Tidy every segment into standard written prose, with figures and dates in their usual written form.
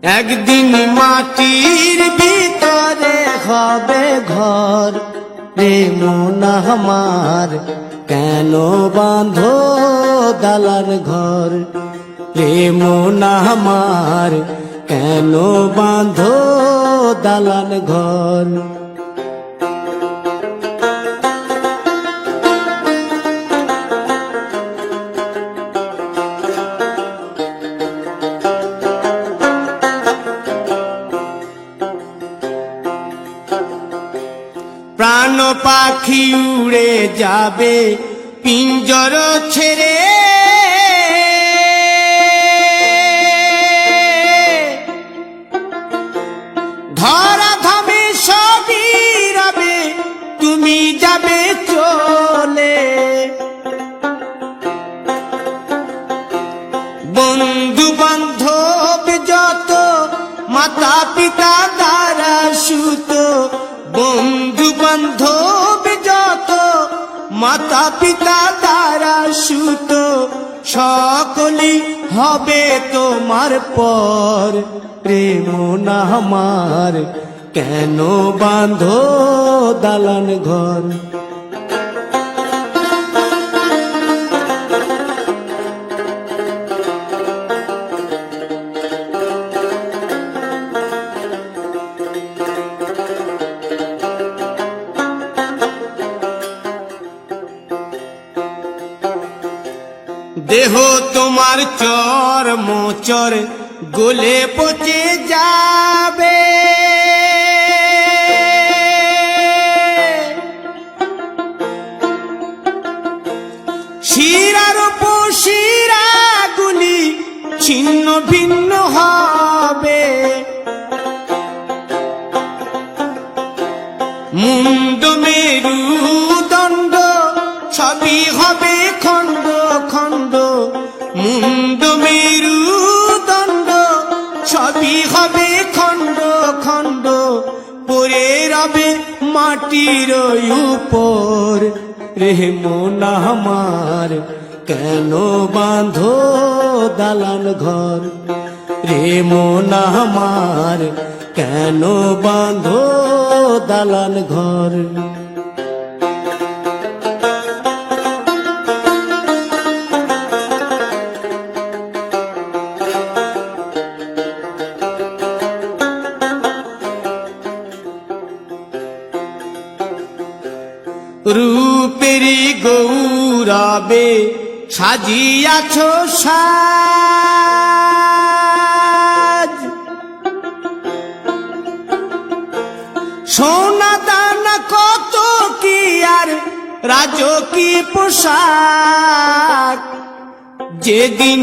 একদিন মাটির ভিতরে হবে ঘর রে মন আমার, কেন বাঁধো দালান ঘর রে মন আমার, কেন বাঁধো দালান ঘর। প্রাণ পাখি উড়ে যাবে পিঞ্জর ছেড়ে, ধরা ধামে সবই রবে তুমি যাবে চলে। বন্ধু বান্ধব যত মাতা পিতা দ্বারা সুত, বন্ধু বান্ধব যত মাতা পিতা দ্বারা সুত, সকলেই হবে তোমার পর প্রেম না আমার, কেন বাঁধো দালান ঘর। দেহ তোমার চর মোচর গলে পচে যাবে, শিরার উপশিরা গুলি ছিন্ন ভিন্ন হবে, মুন্ড মেরুদণ্ড সবই হবে খণ্ড খণ্ড, মুন্ড মেরুদণ্ড সবই হবে খণ্ড খণ্ড, পড়ে রবে মাটির উপর রে মন আমার, কেন বাঁধো দালান ঘর রে মন আমার, কেন বাঁধো দালান ঘর। রূপেরি গৌরবে সাজিয়াছ সাজ, সোনা দানা কত কি আর রাজকী পোশাক, যেদিন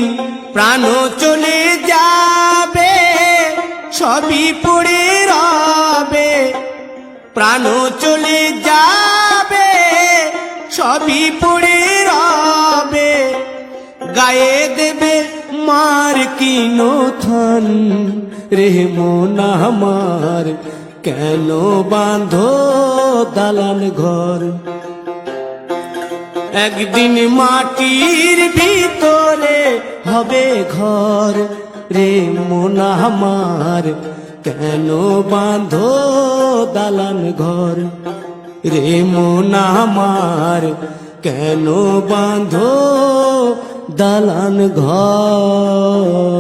প্রাণ চলে যাবে সবই পড়ে রবে, প্রাণ চলে যাবে সবই পড়ে রবে, গায়ে দেবে মার কিনো থান রে মন আমার, কেন বাঁধো দালান ঘর। একদিন মাটির ভিতরে হবে ঘর রে মন আমার, কেন বাঁধো দালান ঘর রে মন আমার, কেন বাঁধো দালান ঘর।